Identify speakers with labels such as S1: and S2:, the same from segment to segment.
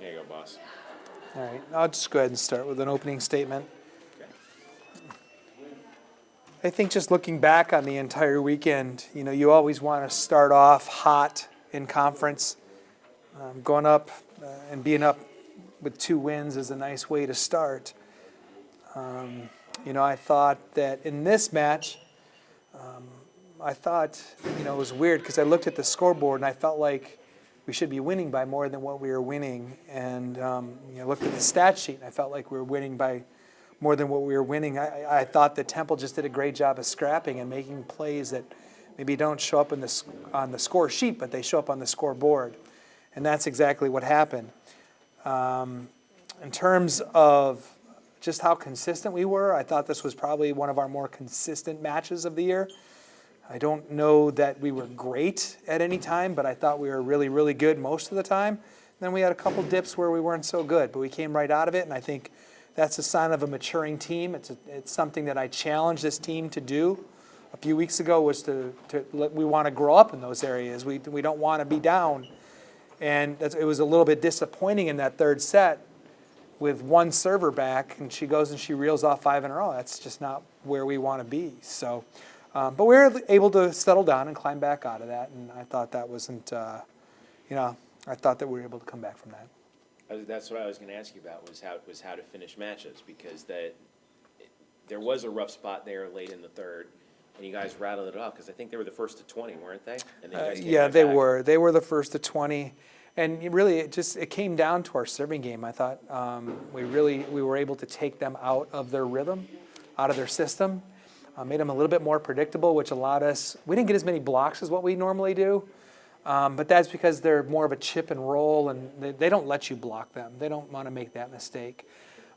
S1: There you go, boss.
S2: All right, I'll just go ahead and start with an opening statement.
S1: Okay.
S2: I think just looking back on the entire weekend, you always want to start off hot in conference. Going up and being up with 2 wins is a nice way to start. I thought that in this match, I thought, it was weird because I looked at the scoreboard and I felt like we should be winning by more than what we were winning. And I looked at the stat sheet and I felt like we were winning by more than what we were winning. I thought that Temple just did a great job of scrapping and making plays that maybe don't show up on the score sheet, but they show up on the scoreboard. And that's exactly what happened. In terms of just how consistent we were, I thought this was probably one of our more consistent matches of the year. I don't know that we were great at any time, but I thought we were really, really good most of the time. Then we had a couple dips where we weren't so good, but we came right out of it, and I think that's a sign of a maturing team. It's something that I challenged this team to do a few weeks ago, was we want to grow up in those areas. We don't want to be down. And it was a little bit disappointing in that third set with one server back, and she goes and she reels off 5 in a row. That's just not where we want to be. So, but we were able to settle down and climb back out of that, and I thought that wasn't, I thought that we were able to come back from that.
S1: That's what I was going to ask you about, was how to finish matches, because there was a rough spot there late in the third, and you guys rattled it off, because I think they were the first to 20, weren't they? And then you guys came
S2: Yeah,
S1: right
S2: they
S1: back.
S2: were. They were the first to 20. And really, it came down to our serving game. I thought we were able to take them out of their rhythm, out of their system, made them a little bit more predictable, which allowed us. We didn't get as many blocks as what we normally do, but that's because they're more of a chip and roll, and they don't let you block them. They don't want to make that mistake.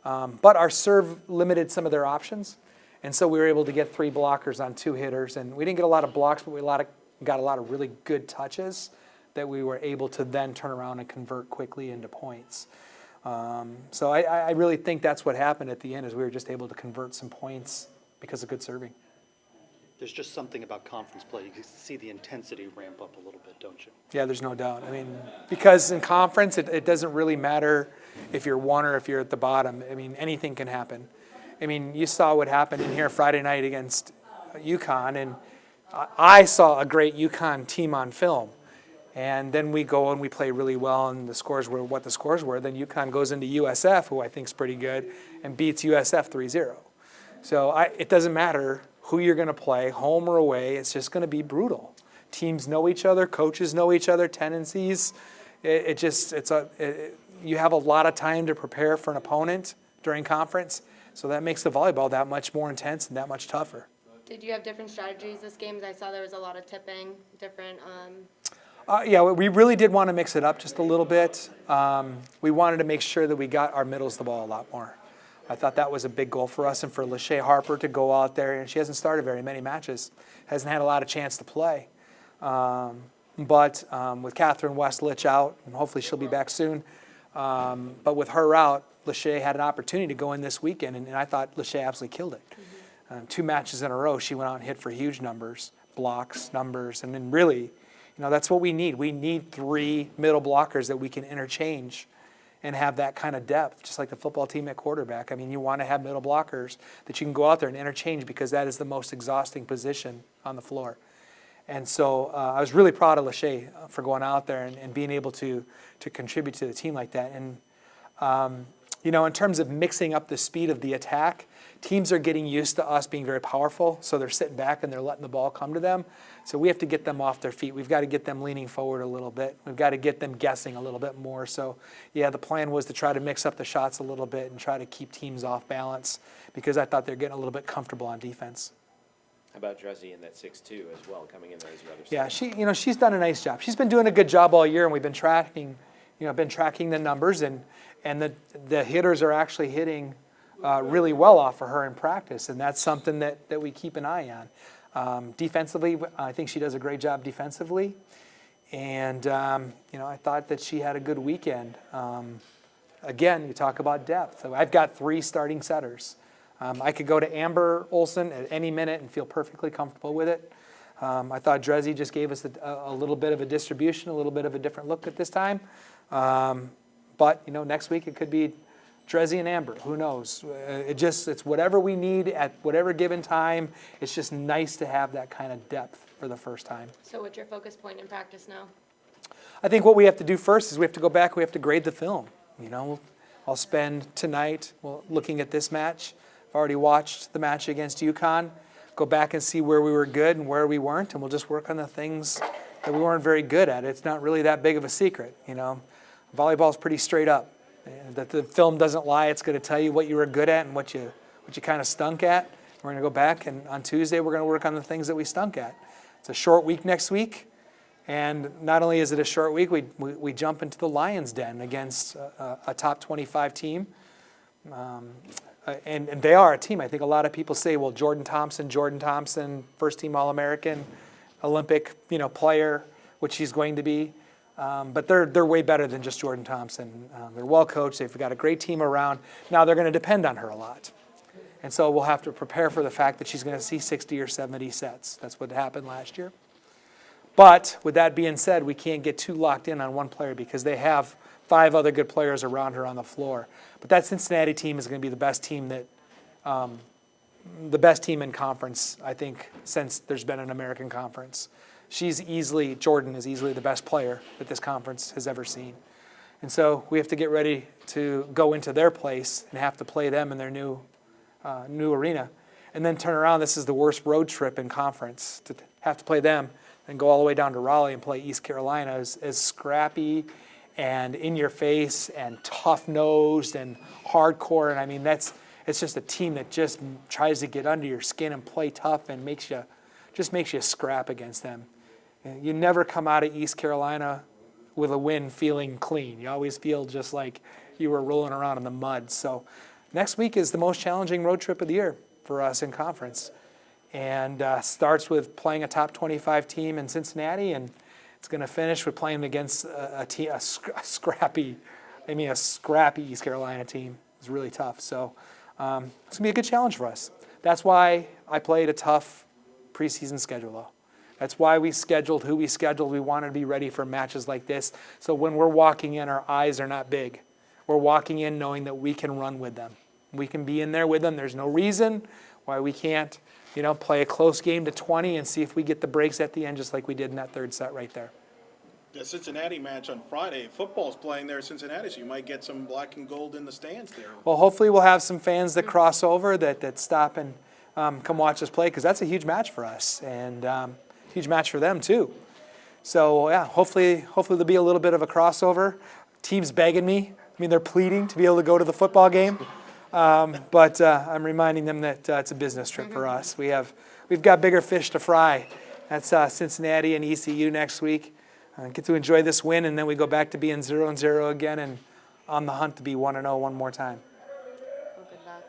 S2: But our serve limited some of their options, and so we were able to get 3 blockers on 2 hitters, and we didn't get a lot of blocks, but we got a lot of really good touches that we were able to then turn around and convert quickly into points. So I really think that's what happened at the end, is we were just able to convert some points because of good serving.
S3: There's just something about conference play. You can see the intensity ramp up a little bit, don't you?
S2: Yeah, there's no doubt. I mean, because in conference, it doesn't really matter if you're 1 or if you're at the bottom. I mean, anything can happen. I mean, you saw what happened in here Friday night against UConn, and I saw a great UConn team on film. And then we go and we play really well, and the scores were what the scores were. Then UConn goes into USF, who I think is pretty good, and beats USF 3-0. So it doesn't matter who you're going to play, home or away. It's just going to be brutal. Teams know each other, coaches know each other, tendencies. You have a lot of time to prepare for an opponent during conference, so that makes the volleyball that much more intense and that much tougher.
S4: Did you have different strategies this game? I saw there was a lot of tipping, different.
S2: Yeah, we really did want to mix it up just a little bit. We wanted to make sure that we got our middles the ball a lot more. I thought that was a big goal for us, and for Lachey Harper to go out there, and she hasn't started very many matches, hasn't had a lot of chance to play. But with Catherine Westlich out, and hopefully she'll be back soon, but with her out, Lachey had an opportunity to go in this weekend, and I thought Lachey absolutely killed it. 2 matches in a row, she went out and hit for huge numbers, blocks, numbers, and then really, that's what we need. We need 3 middle blockers that we can interchange and have that kind of depth, just like the football team at quarterback. I mean, you want to have middle blockers that you can go out there and interchange, because that is the most exhausting position on the floor. And so I was really proud of Lachey for going out there and being able to contribute to the team like that. And, in terms of mixing up the speed of the attack, teams are getting used to us being very powerful, so they're sitting back and they're letting the ball come to them. So we have to get them off their feet. We've got to get them leaning forward a little bit. We've got to get them guessing a little bit more. So, yeah, the plan was to try to mix up the shots a little bit and try to keep teams off balance, because I thought they're getting a little bit comfortable on defense.
S1: How about Drezzy in that 6-2 as well, coming in there as your other
S2: Yeah,
S1: center?
S2: she's done a nice job. She's been doing a good job all year, and we've been tracking the numbers, and the hitters are actually hitting really well off of her in practice, and that's something that we keep an eye on. Defensively, I think she does a great job defensively, and I thought that she had a good weekend. Again, you talk about depth. So I've got 3 starting setters. I could go to Amber Olsen at any minute and feel perfectly comfortable with it. I thought Drezzy just gave us a little bit of a distribution, a little bit of a different look at this time. But, next week it could be Drezzy and Amber. Who knows? It's whatever we need at whatever given time. It's just nice to have that kind of depth for the first time.
S4: So what's your focus point in practice now?
S2: I think what we have to do first is we have to go back, we have to grade the film. I'll spend tonight looking at this match. I've already watched the match against UConn. Go back and see where we were good and where we weren't, and we'll just work on the things that we weren't very good at. It's not really that big of a secret. Volleyball's pretty straight up. That the film doesn't lie. It's going to tell you what you were good at and what you kind of stunk at. We're going to go back, and on Tuesday we're going to work on the things that we stunk at. It's a short week next week, and not only is it a short week, we jump into the Lions' Den against a top 25 team. And they are a team. I think a lot of people say, well, Jordan Thompson, first team All-American, Olympic, player, which he's going to be. But they're way better than just Jordan Thompson. They're well coached. They've got a great team around. Now they're going to depend on her a lot. And so we'll have to prepare for the fact that she's going to see 60 or 70 sets. That's what happened last year. But with that being said, we can't get too locked in on one player because they have 5 other good players around her on the floor. But that Cincinnati team is going to be the best team in conference, I think, since there's been an American conference. Jordan is easily the best player that this conference has ever seen. And so we have to get ready to go into their place and have to play them in their new arena. And then turn around, this is the worst road trip in conference, to have to play them and go all the way down to Raleigh and play East Carolina as scrappy and in your face and tough-nosed and hardcore. And I mean, it's just a team that just tries to get under your skin and play tough and makes you scrap against them. You never come out of East Carolina with a win feeling clean. You always feel just like you were rolling around in the mud. So next week is the most challenging road trip of the year for us in conference. And starts with playing a top 25 team in Cincinnati, and it's going to finish with playing against a scrappy East Carolina team. It's really tough. So it's going to be a good challenge for us. That's why I played a tough preseason schedule, though. That's why we scheduled who we scheduled. We wanted to be ready for matches like this. So when we're walking in, our eyes are not big. We're walking in knowing that we can run with them. We can be in there with them. There's no reason why we can't, play a close game to 20 and see if we get the breaks at the end, just like we did in that third set right there.
S5: The Cincinnati match on Friday, football's playing there in Cincinnati, so you might get some black and gold in the stands there.
S2: Well, hopefully we'll have some fans that cross over that stop and come watch us play, because that's a huge match for us and huge match for them too. So yeah, hopefully there'll be a little bit of a crossover. Team's begging me. I mean, they're pleading to be able to go to the football game. But I'm reminding them that it's a business trip for us. We've got bigger fish to fry. That's Cincinnati and ECU next week. Get to enjoy this win, and then we go back to being 0-0 again and on the hunt to be 1-0 one more time.
S4: Well, good luck.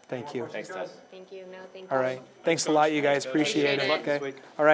S2: Thank you.
S1: Thanks, Todd.
S4: Thank you. No, thank you.
S2: All right. Thanks a lot, you guys. Appreciate it.
S4: Appreciate it.
S2: Okay. All right.